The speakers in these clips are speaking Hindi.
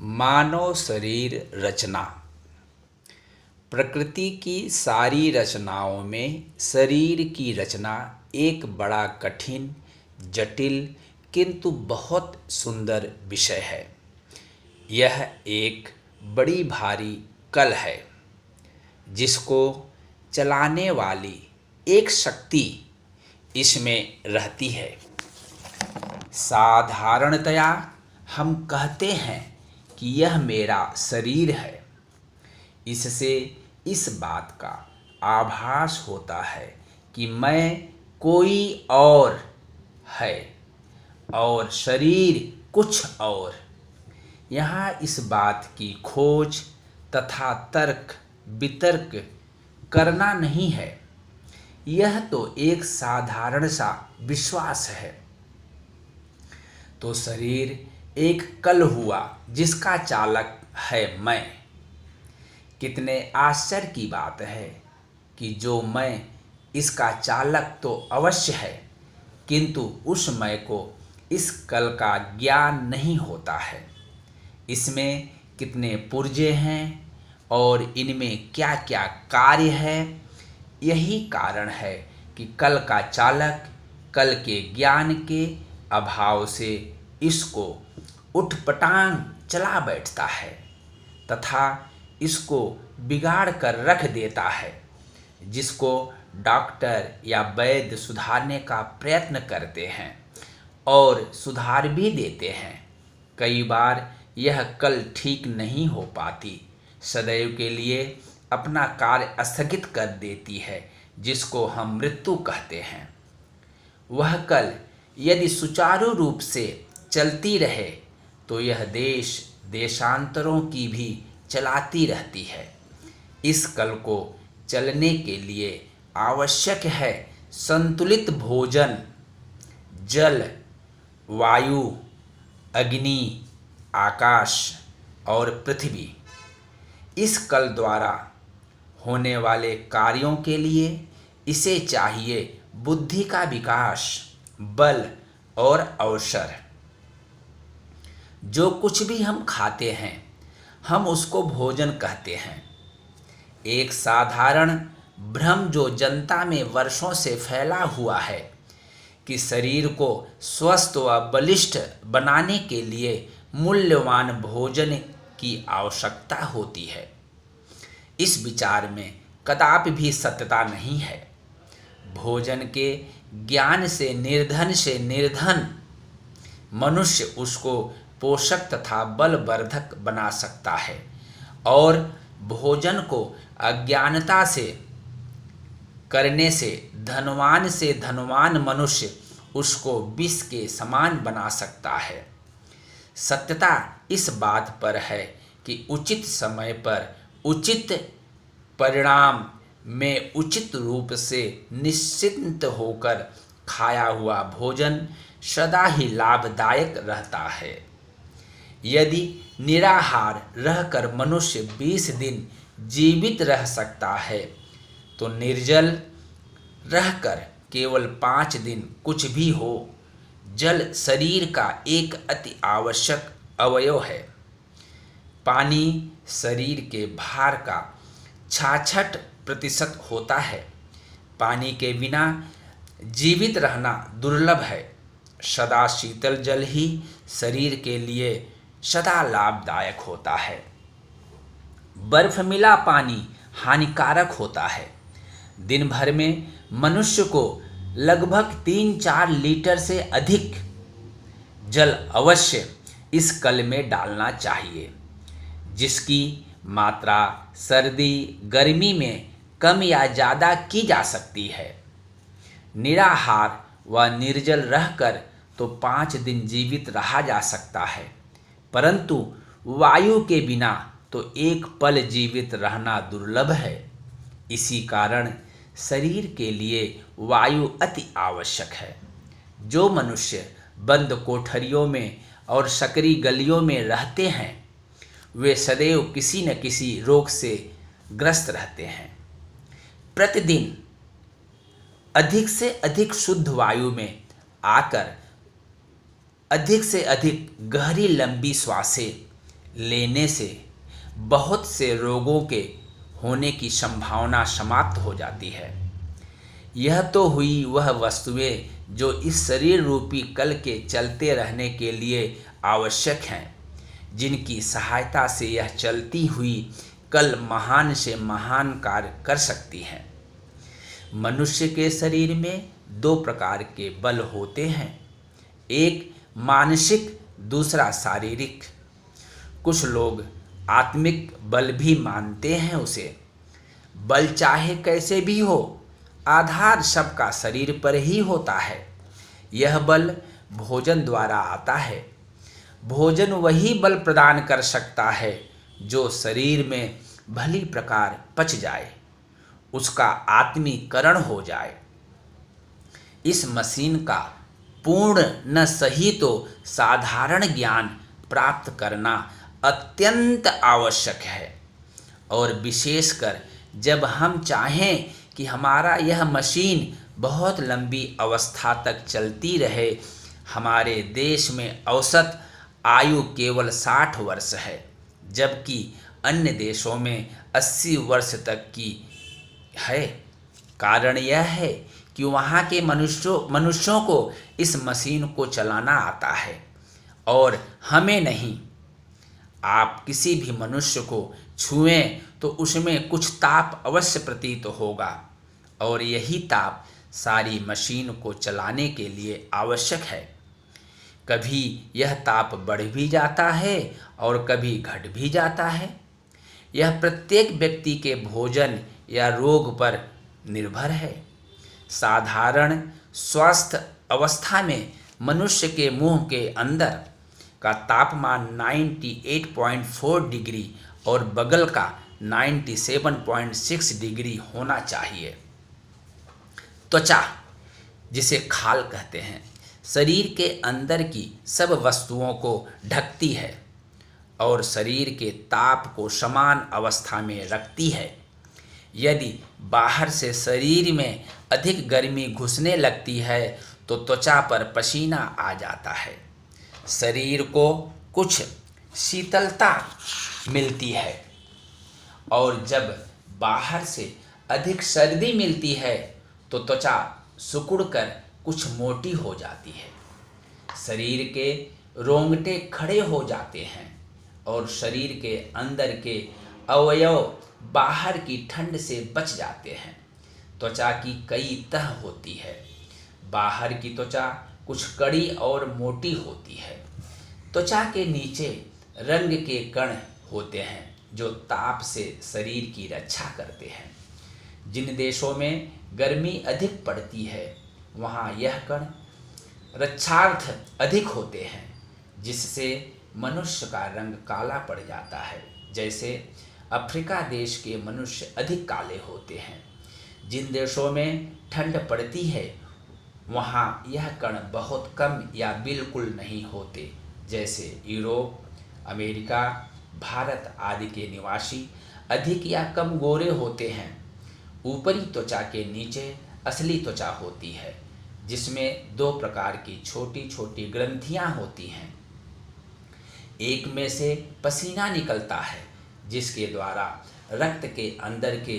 मानव शरीर रचना। प्रकृति की सारी रचनाओं में शरीर की रचना एक बड़ा कठिन, जटिल किंतु बहुत सुंदर विषय है। यह एक बड़ी भारी कल है जिसको चलाने वाली एक शक्ति इसमें रहती है। साधारणतया हम कहते हैं कि यह मेरा शरीर है। इससे इस बात का आभास होता है कि मैं कोई और है और शरीर कुछ और। यहाँ इस बात की खोज तथा तर्क वितर्क करना नहीं है। यह तो एक साधारण सा विश्वास है। तो शरीर एक कल हुआ जिसका चालक है मैं। कितने आश्चर्य की बात है कि जो मैं इसका चालक तो अवश्य है, किंतु उस मैं को इस कल का ज्ञान नहीं होता है। इसमें कितने पुर्जे हैं और इनमें क्या क्या कार्य है। यही कारण है कि कल का चालक कल के ज्ञान के अभाव से इसको उठपटांग चला बैठता है तथा इसको बिगाड़ कर रख देता है, जिसको डॉक्टर या वैद्य सुधारने का प्रयत्न करते हैं और सुधार भी देते हैं। कई बार यह कल ठीक नहीं हो पाती, सदैव के लिए अपना कार्य स्थगित कर देती है, जिसको हम मृत्यु कहते हैं। वह कल यदि सुचारू रूप से चलती रहे तो यह देश देशांतरों की भी चलाती रहती है। इस कल को चलने के लिए आवश्यक है संतुलित भोजन, जल, वायु, अग्नि, आकाश और पृथ्वी। इस कल द्वारा होने वाले कार्यों के लिए इसे चाहिए बुद्धि का विकास, बल और अवसर। जो कुछ भी हम खाते हैं हम उसको भोजन कहते हैं। एक साधारण भ्रम जो जनता में वर्षों से फैला हुआ है कि शरीर को स्वस्थ व बलिष्ठ बनाने के लिए मूल्यवान भोजन की आवश्यकता होती है। इस विचार में कदापि भी सत्यता नहीं है। भोजन के ज्ञान से निर्धन मनुष्य उसको पोषक तथा बलवर्धक बना सकता है और भोजन को अज्ञानता से करने से धनवान मनुष्य उसको विष के समान बना सकता है। सत्यता इस बात पर है कि उचित समय पर उचित परिणाम में उचित रूप से निश्चिंत होकर खाया हुआ भोजन सदा ही लाभदायक रहता है। यदि निराहार रहकर मनुष्य 20 दिन जीवित रह सकता है तो निर्जल रहकर केवल 5 दिन कुछ भी हो। जल शरीर का एक अति आवश्यक अवयव है। पानी शरीर के भार का 66% होता है। पानी के बिना जीवित रहना दुर्लभ है। सदा शीतल जल ही शरीर के लिए सदा लाभदायक होता है। बर्फ मिला पानी हानिकारक होता है। दिन भर में मनुष्य को लगभग 3-4 लीटर से अधिक जल अवश्य इस कल में डालना चाहिए, जिसकी मात्रा सर्दी गर्मी में कम या ज़्यादा की जा सकती है। निराहार व निर्जल रहकर तो 5 दिन जीवित रहा जा सकता है, परंतु वायु के बिना तो एक पल जीवित रहना दुर्लभ है। इसी कारण शरीर के लिए वायु अति आवश्यक है। जो मनुष्य बंद कोठरियों में और सकरी गलियों में रहते हैं वे सदैव किसी न किसी रोग से ग्रस्त रहते हैं। प्रतिदिन अधिक से अधिक शुद्ध वायु में आकर अधिक से अधिक गहरी लंबी श्वासें लेने से बहुत से रोगों के होने की संभावना समाप्त हो जाती है। यह तो हुई वह वस्तुएं जो इस शरीर रूपी कल के चलते रहने के लिए आवश्यक हैं, जिनकी सहायता से यह चलती हुई कल महान से महान कार्य कर सकती हैं। मनुष्य के शरीर में दो प्रकार के बल होते हैं, एक मानसिक, दूसरा शारीरिक। कुछ लोग आत्मिक बल भी मानते हैं उसे। बल चाहे कैसे भी हो, आधार सबका शरीर पर ही होता है। यह बल भोजन द्वारा आता है। भोजन वही बल प्रदान कर सकता है जो शरीर में भली प्रकार पच जाए, उसका आत्मीकरण हो जाए। इस मशीन का पूर्ण न सही तो साधारण ज्ञान प्राप्त करना अत्यंत आवश्यक है, और विशेषकर जब हम चाहें कि हमारा यह मशीन बहुत लंबी अवस्था तक चलती रहे। हमारे देश में औसत आयु केवल 60 वर्ष है, जबकि अन्य देशों में 80 वर्ष तक की है। कारण यह है कि वहाँ के मनुष्यों को इस मशीन को चलाना आता है और हमें नहीं। आप किसी भी मनुष्य को छुएं तो उसमें कुछ ताप अवश्य प्रतीत होगा, और यही ताप सारी मशीन को चलाने के लिए आवश्यक है। कभी यह ताप बढ़ भी जाता है और कभी घट भी जाता है। यह प्रत्येक व्यक्ति के भोजन या रोग पर निर्भर है। साधारण स्वस्थ अवस्था में मनुष्य के मुंह के अंदर का तापमान 98.4 डिग्री और बगल का 97.6 डिग्री होना चाहिए। त्वचा, जिसे खाल कहते हैं, शरीर के अंदर की सब वस्तुओं को ढकती है और शरीर के ताप को समान अवस्था में रखती है। यदि बाहर से शरीर में अधिक गर्मी घुसने लगती है तो त्वचा पर पसीना आ जाता है, शरीर को कुछ शीतलता मिलती है, और जब बाहर से अधिक सर्दी मिलती है तो त्वचा सिकुड़कर कुछ मोटी हो जाती है। शरीर के रोंगटे खड़े हो जाते हैं और शरीर के अंदर के अवयव बाहर की ठंड से बच जाते हैं। त्वचा की कई तह होती है। बाहर की त्वचा कुछ कड़ी और मोटी होती है। त्वचा के नीचे रंग के कण होते हैं जो ताप से शरीर की रक्षा करते हैं। जिन देशों में गर्मी अधिक पड़ती है वहाँ यह कण रक्षार्थ अधिक होते हैं, जिससे मनुष्य का रंग काला पड़ जाता है। जैसे अफ्रीका देश के मनुष्य अधिक काले होते हैं। जिन देशों में ठंड पड़ती है वहाँ यह कण बहुत कम या बिल्कुल नहीं होते, जैसे यूरोप, अमेरिका, भारत आदि के निवासी अधिक या कम गोरे होते हैं। ऊपरी त्वचा के नीचे असली त्वचा होती है, जिसमें दो प्रकार की छोटी छोटी ग्रंथियां होती हैं। एक में से पसीना निकलता है, जिसके द्वारा रक्त के अंदर के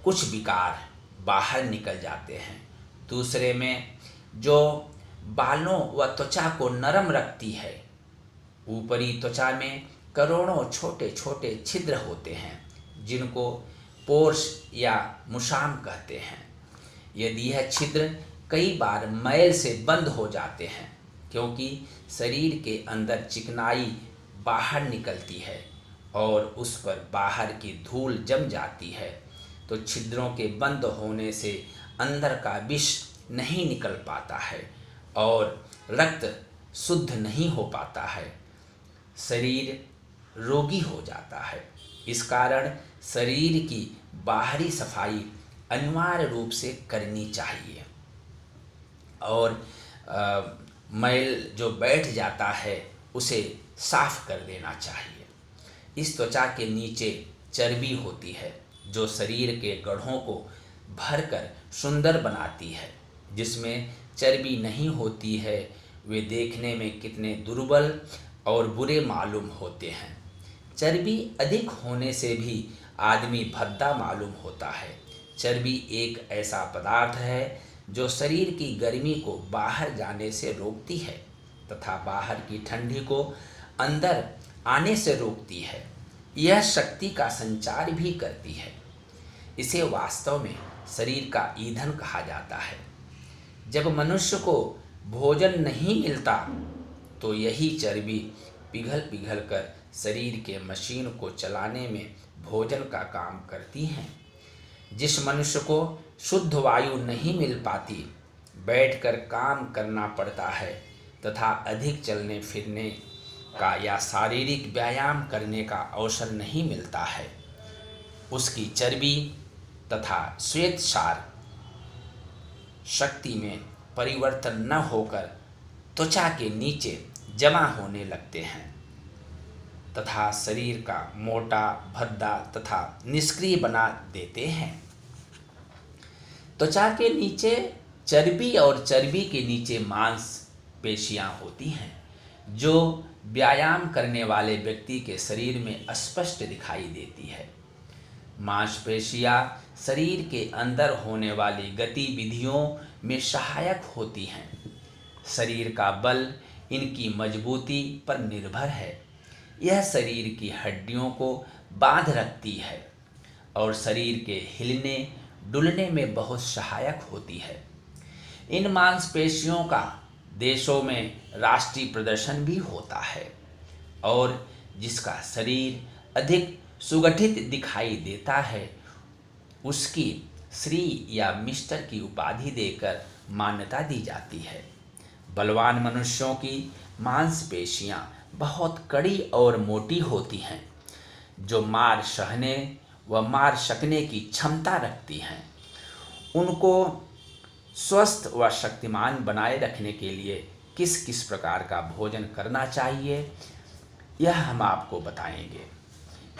कुछ विकार बाहर निकल जाते हैं। दूसरे में जो बालों व त्वचा को नरम रखती है। ऊपरी त्वचा में करोड़ों छोटे छोटे छिद्र होते हैं, जिनको पोर्स या मुशाम कहते हैं। यदि यह छिद्र कई बार मैल से बंद हो जाते हैं, क्योंकि शरीर के अंदर चिकनाई बाहर निकलती है और उस पर बाहर की धूल जम जाती है, तो छिद्रों के बंद होने से अंदर का विष नहीं निकल पाता है और रक्त शुद्ध नहीं हो पाता है। शरीर रोगी हो जाता है। इस कारण शरीर की बाहरी सफाई अनिवार्य रूप से करनी चाहिए, और मैल जो बैठ जाता है उसे साफ कर देना चाहिए। इस त्वचा के नीचे चर्बी होती है जो शरीर के गढ़ों को भरकर सुंदर बनाती है। जिसमें चर्बी नहीं होती है वे देखने में कितने दुर्बल और बुरे मालूम होते हैं। चर्बी अधिक होने से भी आदमी भद्दा मालूम होता है। चर्बी एक ऐसा पदार्थ है जो शरीर की गर्मी को बाहर जाने से रोकती है तथा बाहर की ठंडी को अंदर आने से रोकती है। यह शक्ति का संचार भी करती है। इसे वास्तव में शरीर का ईंधन कहा जाता है। जब मनुष्य को भोजन नहीं मिलता तो यही चर्बी पिघल पिघल कर शरीर के मशीन को चलाने में भोजन का काम करती हैं। जिस मनुष्य को शुद्ध वायु नहीं मिल पाती, बैठकर काम करना पड़ता है तथा अधिक चलने फिरने का या शारीरिक व्यायाम करने का अवसर नहीं मिलता है, उसकी चर्बी तथा श्वेतसार शक्ति में परिवर्तन न होकर त्वचा के नीचे जमा होने लगते हैं तथा शरीर का मोटा, भद्दा तथा निष्क्रिय बना देते हैं। त्वचा के नीचे चर्बी और चर्बी के नीचे मांसपेशियां होती हैं, जो व्यायाम करने वाले व्यक्ति के शरीर में स्पष्ट दिखाई देती है। मांसपेशियां शरीर के अंदर होने वाली गतिविधियों में सहायक होती हैं। शरीर का बल इनकी मजबूती पर निर्भर है। यह शरीर की हड्डियों को बांध रखती है और शरीर के हिलने डुलने में बहुत सहायक होती है। इन मांसपेशियों का देशों में राष्ट्रीय प्रदर्शन भी होता है और जिसका शरीर अधिक सुगठित दिखाई देता है, उसकी श्री या मिस्टर की उपाधि देकर मान्यता दी जाती है। बलवान मनुष्यों की मांसपेशियां बहुत कड़ी और मोटी होती हैं, जो मार सहने व मार सकने की क्षमता रखती हैं। उनको स्वस्थ व शक्तिमान बनाए रखने के लिए किस किस प्रकार का भोजन करना चाहिए, यह हम आपको बताएंगे।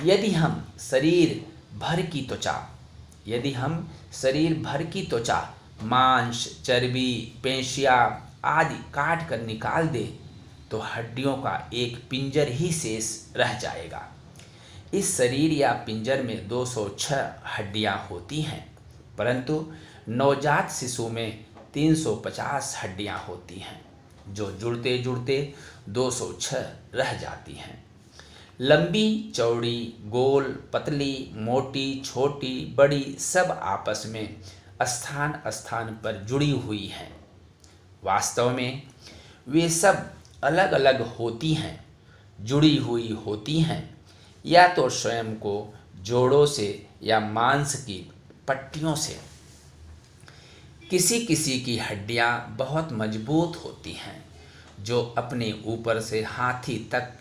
यदि हम शरीर भर की त्वचा, मांस, चर्बी, पेशियां आदि काट कर निकाल दे तो हड्डियों का एक पिंजर ही शेष रह जाएगा। इस शरीर या पिंजर में 206 हड्डियां होती हैं, परंतु नवजात शिशु में 350 हड्डियां होती हैं, जो जुड़ते जुड़ते 206 रह जाती हैं। लंबी, चौड़ी, गोल, पतली, मोटी, छोटी, बड़ी सब आपस में स्थान स्थान पर जुड़ी हुई हैं। वास्तव में वे सब अलग अलग होती हैं, जुड़ी हुई होती हैं, या तो स्वयं को जोड़ों से या मांस की पट्टियों से। किसी किसी की हड्डियां बहुत मजबूत होती हैं, जो अपने ऊपर से हाथी तक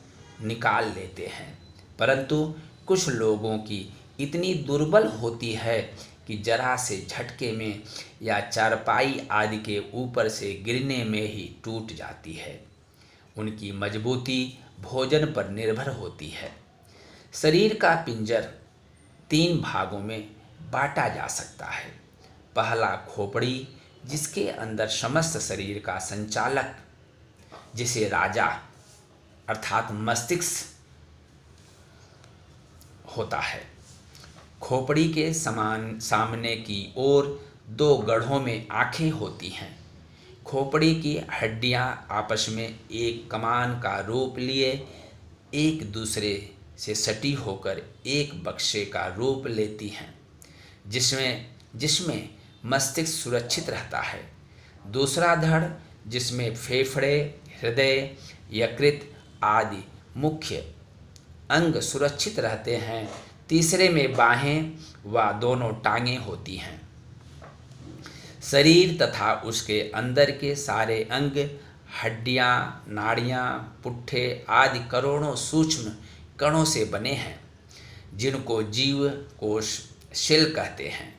निकाल लेते हैं, परंतु कुछ लोगों की इतनी दुर्बल होती है कि जरा से झटके में या चारपाई आदि के ऊपर से गिरने में ही टूट जाती है। उनकी मजबूती भोजन पर निर्भर होती है। शरीर का पिंजर 3 भागों में बांटा जा सकता है। पहला खोपड़ी, जिसके अंदर समस्त शरीर का संचालक, जिसे राजा अर्थात मस्तिष्क होता है। खोपड़ी के सामने की ओर 2 गढ़ों में आंखें होती हैं। खोपड़ी की हड्डियां आपस में एक कमान का रूप लिए एक दूसरे से सटी होकर एक बक्से का रूप लेती हैं, जिसमें मस्तिष्क सुरक्षित रहता है। दूसरा धड़, जिसमें फेफड़े, हृदय, यकृत आदि मुख्य अंग सुरक्षित रहते हैं। तीसरे में बाहें व दोनों टांगें होती हैं। शरीर तथा उसके अंदर के सारे अंग, हड्डियाँ, नाड़ियाँ, पुट्ठे आदि करोड़ों सूक्ष्म कणों से बने हैं, जिनको जीव कोश सेल कहते हैं।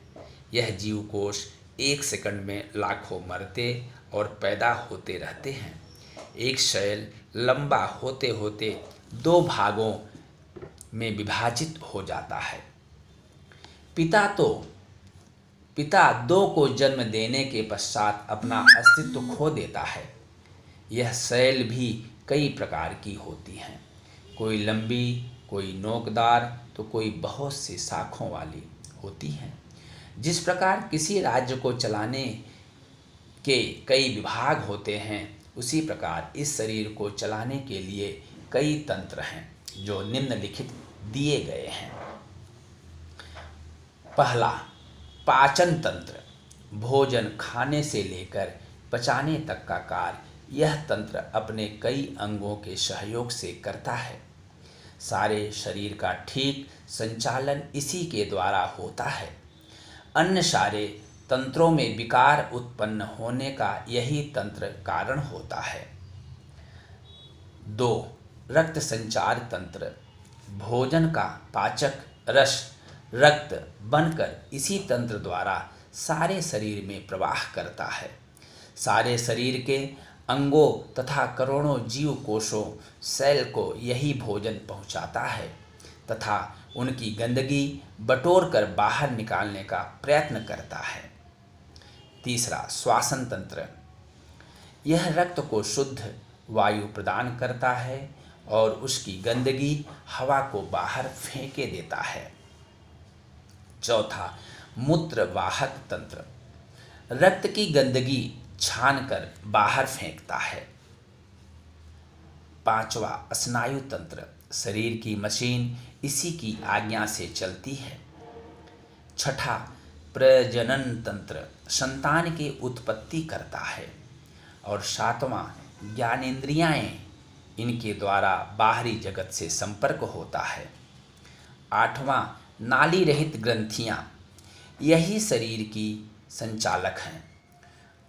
यह जीव कोश 1 सेकंड में लाखों मरते और पैदा होते रहते हैं। एक सेल लंबा होते होते 2 भागों में विभाजित हो जाता है। पिता 2 को जन्म देने के पश्चात अपना अस्तित्व खो देता है। यह सेल भी कई प्रकार की होती हैं, कोई लंबी, कोई नोकदार तो कोई बहुत सी शाखों वाली होती हैं। जिस प्रकार किसी राज्य को चलाने के कई विभाग होते हैं, उसी प्रकार इस शरीर को चलाने के लिए कई तंत्र हैं जो निम्नलिखित दिए गए हैं। पहला, पाचन तंत्र। भोजन खाने से लेकर पचाने तक का कार्य यह तंत्र अपने कई अंगों के सहयोग से करता है। सारे शरीर का ठीक संचालन इसी के द्वारा होता है। अन्य सारे तंत्रों में विकार उत्पन्न होने का यही तंत्र कारण होता है। 2. रक्त संचार तंत्र। भोजन का पाचक रस रक्त बनकर इसी तंत्र द्वारा सारे शरीर में प्रवाह करता है। सारे शरीर के अंगों तथा करोड़ों जीव कोषों सेल को यही भोजन पहुंचाता है तथा उनकी गंदगी बटोर कर बाहर निकालने का प्रयत्न करता है। 3. श्वासन तंत्र। यह रक्त को शुद्ध वायु प्रदान करता है और उसकी गंदगी हवा को बाहर फेंके देता है। 4. मूत्रवाहक तंत्र। रक्त की गंदगी छानकर बाहर फेंकता है। 5. स्नायु तंत्र। शरीर की मशीन इसी की आज्ञा से चलती है। 6. प्रजनन तंत्र। संतान की उत्पत्ति करता है। और 7. ज्ञानेंद्रियाएं, इनके द्वारा बाहरी जगत से संपर्क होता है। 8. नाली रहित ग्रंथियां, यही शरीर की संचालक हैं।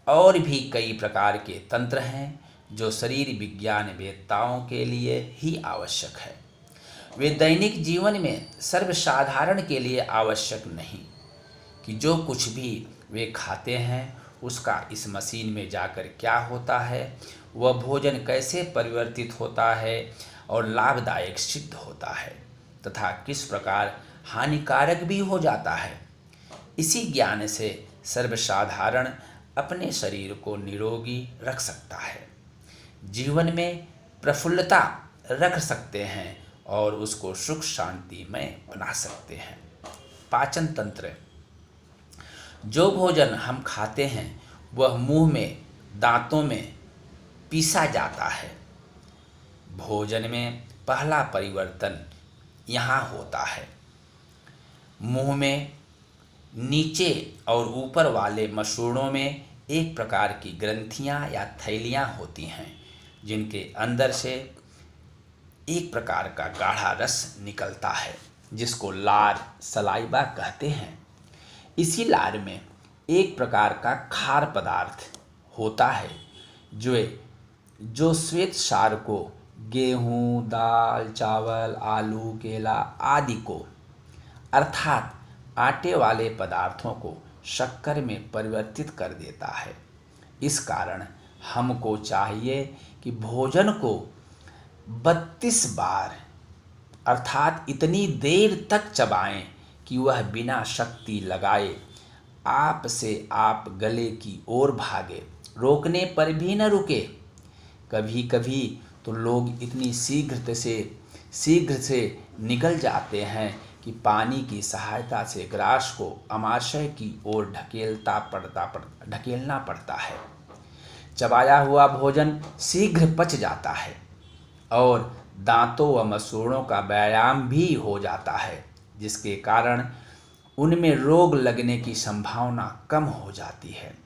और भी कई प्रकार के तंत्र हैं जो शरीर विज्ञान वेत्ताओं के लिए ही आवश्यक है। वे दैनिक जीवन में सर्वसाधारण के लिए आवश्यक नहीं कि जो कुछ भी वे खाते हैं उसका इस मशीन में जाकर क्या होता है, वह भोजन कैसे परिवर्तित होता है और लाभदायक सिद्ध होता है तथा किस प्रकार हानिकारक भी हो जाता है। इसी ज्ञान से सर्वसाधारण अपने शरीर को निरोगी रख सकता है, जीवन में प्रफुल्लता रख सकते हैं और उसको सुख शांति में बना सकते हैं। पाचन तंत्र। जो भोजन हम खाते हैं वह मुंह में, दांतों में पीसा जाता है। भोजन में पहला परिवर्तन यहाँ होता है। मुंह में नीचे और ऊपर वाले मसूड़ों में एक प्रकार की ग्रंथियां या थैलियां होती हैं जिनके अंदर से एक प्रकार का गाढ़ा रस निकलता है जिसको लार सलाइवा कहते हैं। इसी लार में एक प्रकार का खार पदार्थ होता है जो श्वेत सार को, गेहूँ, दाल, चावल, आलू, केला आदि को अर्थात आटे वाले पदार्थों को शक्कर में परिवर्तित कर देता है। इस कारण हमको चाहिए कि भोजन को 32 बार अर्थात इतनी देर तक चबाएं कि वह बिना शक्ति लगाए आप से आप गले की ओर भागे, रोकने पर भी न रुके। कभी कभी तो लोग इतनी शीघ्र से निगल जाते हैं कि पानी की सहायता से ग्रास को अमाशय की ओर ढकेलना पड़ता है। चबाया हुआ भोजन शीघ्र पच जाता है और दांतों व मसूड़ों का व्यायाम भी हो जाता है, जिसके कारण उनमें रोग लगने की संभावना कम हो जाती है।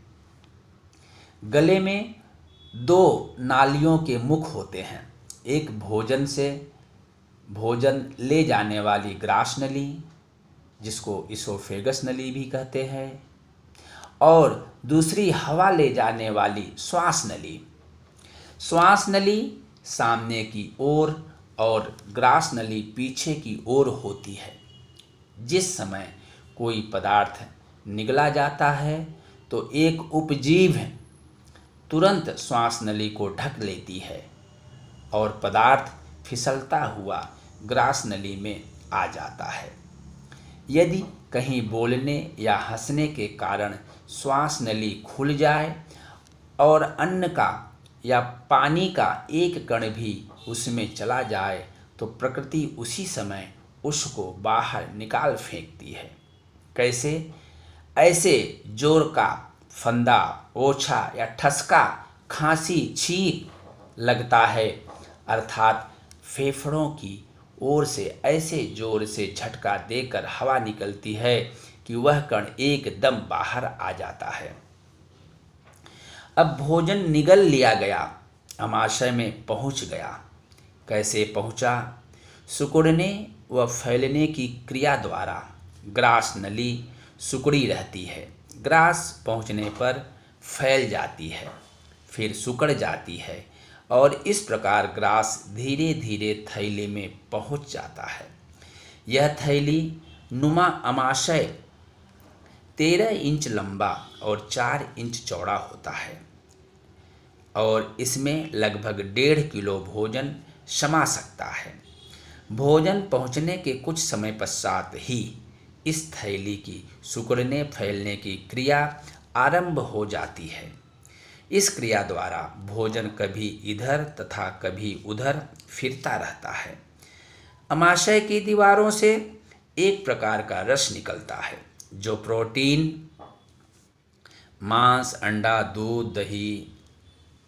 गले में 2 नालियों के मुख होते हैं, एक भोजन ले जाने वाली ग्रास नली जिसको इसोफेगस नली भी कहते हैं और दूसरी हवा ले जाने वाली श्वास नली। श्वास नली सामने की ओर और ग्रास नली पीछे की ओर होती है। जिस समय कोई पदार्थ निगला जाता है तो एक उपजीव तुरंत श्वास नली को ढक लेती है और पदार्थ फिसलता हुआ ग्रास नली में आ जाता है। यदि कहीं बोलने या हंसने के कारण श्वास नली खुल जाए और अन्न का या पानी का एक कण भी उसमें चला जाए तो प्रकृति उसी समय उसको बाहर निकाल फेंकती है। कैसे? ऐसे जोर का फंदा, ओछा या ठसका, खांसी, छींक लगता है, अर्थात फेफड़ों की ओर से ऐसे जोर से झटका देकर हवा निकलती है कि वह कण एकदम बाहर आ जाता है। अब भोजन निगल लिया गया, अमाशय में पहुंच गया। कैसे पहुंचा? सिकुड़ने व फैलने की क्रिया द्वारा। ग्रास नली सिकुड़ी रहती है, ग्रास पहुंचने पर फैल जाती है, फिर सिकुड़ जाती है और इस प्रकार ग्रास धीरे धीरे थैली में पहुंच जाता है। यह थैली नुमा अमाशय 13 इंच लंबा और 4 इंच चौड़ा होता है और इसमें लगभग 1.5 किलो भोजन समा सकता है। भोजन पहुंचने के कुछ समय पश्चात ही इस थैली की सिकुड़ने फैलने की क्रिया आरंभ हो जाती है। इस क्रिया द्वारा भोजन कभी इधर तथा कभी उधर फिरता रहता है। अमाशय की दीवारों से एक प्रकार का रस निकलता है जो प्रोटीन, मांस, अंडा, दूध, दही,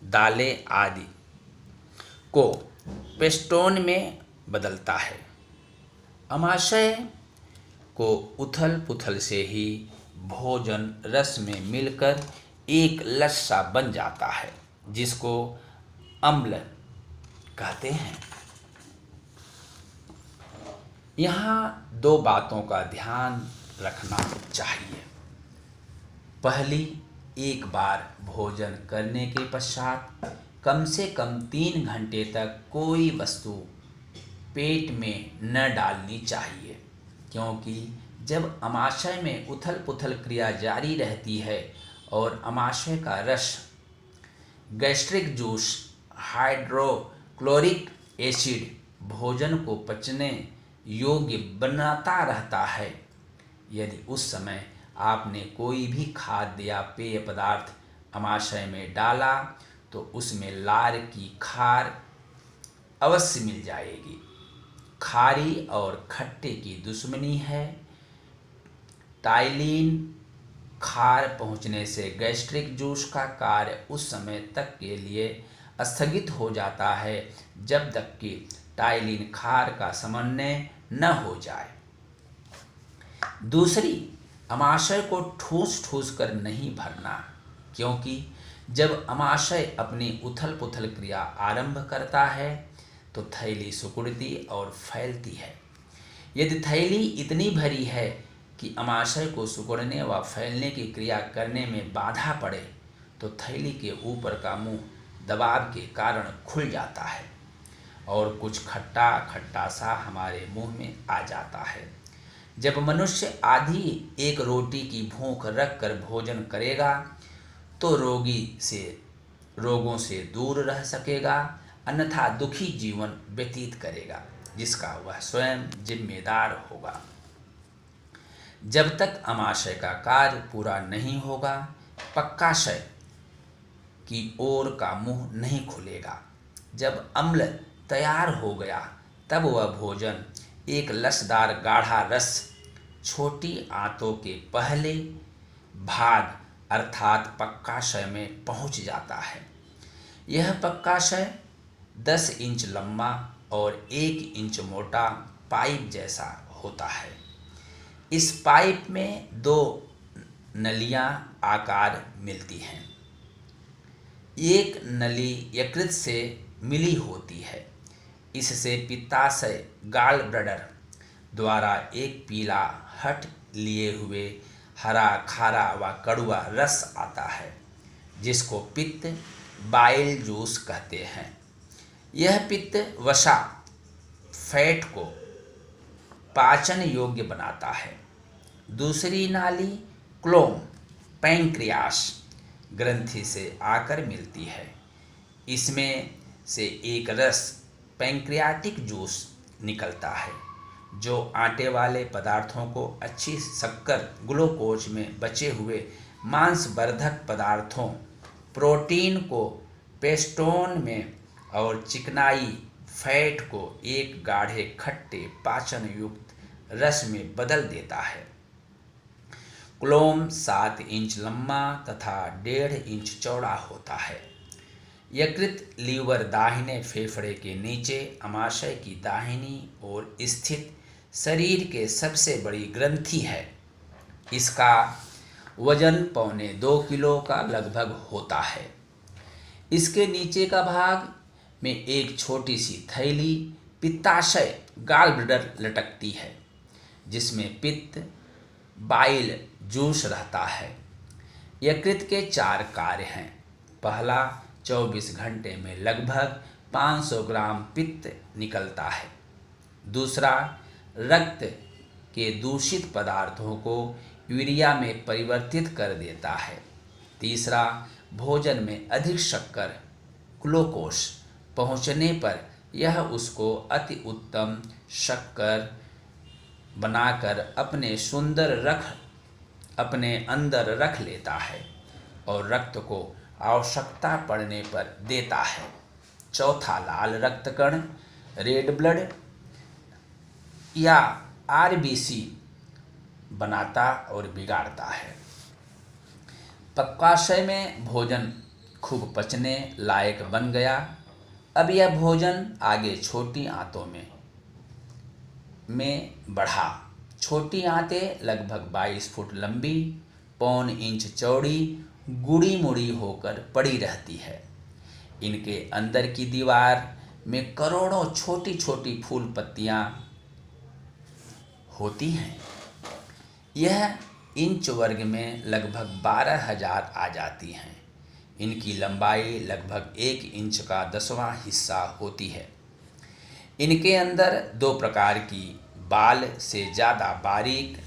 दालें आदि को पेस्टोन में बदलता है। अमाशय को उथल पुथल से ही भोजन रस में मिलकर एक लस्सा बन जाता है जिसको अम्ल कहते हैं। यहाँ 2 बातों का ध्यान रखना चाहिए। पहली, एक बार भोजन करने के पश्चात कम से कम 3 घंटे तक कोई वस्तु पेट में न डालनी चाहिए, क्योंकि जब अमाशय में उथल पुथल क्रिया जारी रहती है और अमाशय का रस, गैस्ट्रिक जूस, हाइड्रोक्लोरिक एसिड भोजन को पचने योग्य बनाता रहता है। यदि उस समय आपने कोई भी खाद्य या पेय पदार्थ अमाशय में डाला तो उसमें लार की खार अवश्य मिल जाएगी। खारी और खट्टे की दुश्मनी है। टाइलिन खार पहुंचने से गैस्ट्रिक जूस का कार्य उस समय तक के लिए स्थगित हो जाता है जब तक कि टाइलिन खार का समन्वय न हो जाए। दूसरी, अमाशय को ठूस ठूस कर नहीं भरना, क्योंकि जब अमाशय अपनी उथल पुथल क्रिया आरंभ करता है तो थैली सिकुड़ती और फैलती है। यदि थैली इतनी भरी है कि अमाशय को सिकुड़ने व फैलने की क्रिया करने में बाधा पड़े तो थैली के ऊपर का मुंह दबाव के कारण खुल जाता है और कुछ खट्टा खट्टा सा हमारे मुंह में आ जाता है। जब मनुष्य आधी एक रोटी की भूख रख कर भोजन करेगा तो रोगों से दूर रह सकेगा, अन्यथा दुखी जीवन व्यतीत करेगा जिसका वह स्वयं जिम्मेदार होगा। जब तक अमाशय का कार्य पूरा नहीं होगा, पक्काशय की ओर का मुंह नहीं खुलेगा। जब अम्ल तैयार हो गया तब वह भोजन एक लसदार गाढ़ा रस छोटी आंतों के पहले भाग अर्थात पक्काशय में पहुंच जाता है। यह पक्काशय 10 इंच लंबा और 1 इंच मोटा पाइप जैसा होता है। इस पाइप में 2 नलियां आकार मिलती हैं। एक नली यकृत से मिली होती है। इससे पित्ताशय गॉल ब्लैडर द्वारा एक पीला हट लिए हुए हरा, खारा व कड़वा रस आता है जिसको पित्त बाइल जूस कहते हैं। यह पित्त वसा फैट को पाचन योग्य बनाता है। दूसरी नाली क्लोम पैंक्रियास ग्रंथि से आकर मिलती है। इसमें से एक रस पैंक्रियाटिक जूस निकलता है जो आटे वाले पदार्थों को अच्छी शक्कर, ग्लूकोज में बचे हुए मांसवर्धक पदार्थों, प्रोटीन को पेस्टोन में और चिकनाई फैट को एक गाढ़े खट्टे पाचन युक्त रस में बदल देता है। क्लोम 7 इंच लंबा तथा 1.5 इंच चौड़ा होता है। यकृत लीवर दाहिने फेफड़े के नीचे अमाशय की दाहिनी ओर स्थित शरीर के सबसे बड़ी ग्रंथि है। इसका वजन 1.25 किलो का लगभग होता है। इसके नीचे का भाग में एक छोटी सी थैली पित्ताशय गॉल ब्लैडर लटकती है, जिसमें पित्त बाइल जूस रहता है। यकृत के 4 कार्य हैं। पहला, 24 घंटे में लगभग 500 ग्राम पित्त निकलता है। दूसरा, रक्त के दूषित पदार्थों को यूरिया में परिवर्तित कर देता है। तीसरा, भोजन में अधिक शक्कर ग्लूकोज पहुँचने पर यह उसको अति उत्तम शक्कर बनाकर अपने अंदर रख लेता है और रक्त को आवश्यकता पड़ने पर देता है। चौथा, लाल रक्त कण रेड ब्लड या आरबीसी बनाता और बिगाड़ता है। पक्वाशय में भोजन खूब पचने लायक बन गया। अब यह भोजन आगे छोटी आंतों में बढ़ा। छोटी आंतें लगभग 22 फुट लंबी, 1.25 इंच चौड़ी, गुड़ी मुड़ी होकर पड़ी रहती है। इनके अंदर की दीवार में करोड़ों छोटी छोटी फूल पत्तियां होती हैं। यह इंच वर्ग में लगभग 12,000 आ जाती हैं। इनकी लंबाई लगभग 1 इंच का 10वां हिस्सा होती है। इनके अंदर 2 प्रकार की बाल से ज़्यादा बारीक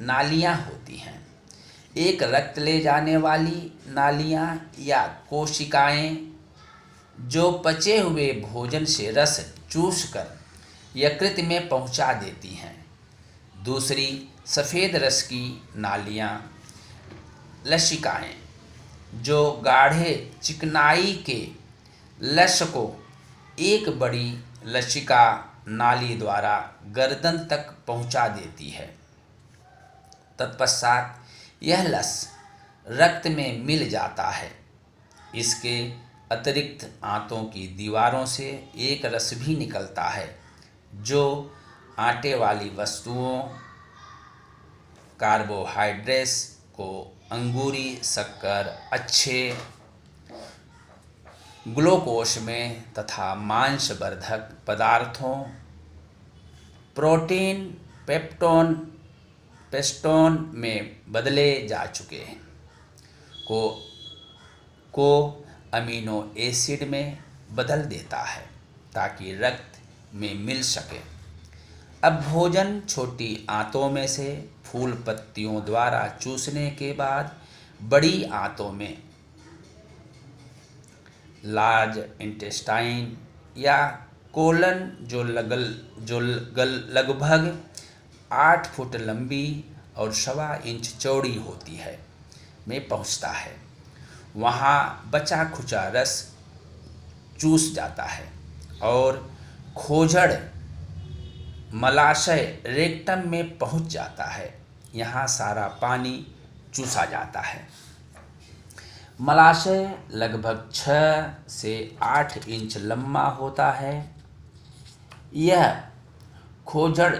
नालियाँ होती हैं। एक रक्त ले जाने वाली नालियाँ या कोशिकाएं जो पचे हुए भोजन से रस चूसकर यकृत में पहुंचा देती हैं। दूसरी, सफ़ेद रस की नालियाँ लसिकाएं जो गाढ़े चिकनाई के लस को एक बड़ी लसिका नाली द्वारा गर्दन तक पहुंचा देती है। तत्पश्चात यह लस रक्त में मिल जाता है। इसके अतिरिक्त आंतों की दीवारों से एक रस भी निकलता है जो आटे वाली वस्तुओं, कार्बोहाइड्रेट्स को अंगूरी शक्कर, अच्छे ग्लूकोज में तथा मांसवर्धक पदार्थों, प्रोटीन, पेस्टोन में बदले जा चुके हैं को अमीनो एसिड में बदल देता है ताकि रक्त में मिल सके। अब भोजन छोटी आंतों में से फूल पत्तियों द्वारा चूसने के बाद बड़ी आंतों में लार्ज इंटेस्टाइन या कोलन जो लगभग 8 फुट लंबी और 1.25 इंच चौड़ी होती है में पहुंचता है। वहाँ बचा खुचा रस चूस जाता है और खोजड़ मलाशय रेक्टम में पहुंच जाता है। यहाँ सारा पानी चूसा जाता है। मलाशय लगभग 6 से 8 इंच लंबा होता है। यह खोजड़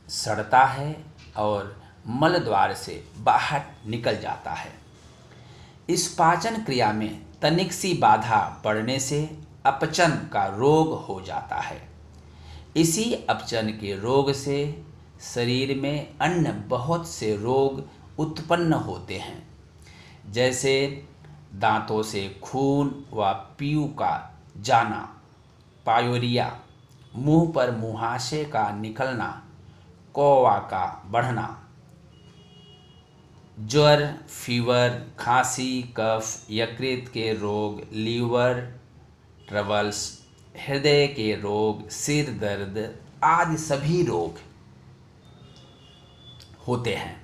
सड़ता है और मल द्वार से बाहर निकल जाता है। इस पाचन क्रिया में तनिक सी बाधा पड़ने से अपचन का रोग हो जाता है। इसी अपचन के रोग से शरीर में अन्य बहुत से रोग उत्पन्न होते हैं, जैसे दांतों से खून व पीऊ का जाना, पायोरिया, मुंह पर मुहासे का निकलना, कौवा का बढ़ना, ज्वर, फीवर, खांसी, कफ, यकृत के रोग, लीवर ट्रबल्स, हृदय के रोग, सिर दर्द आदि सभी रोग होते हैं।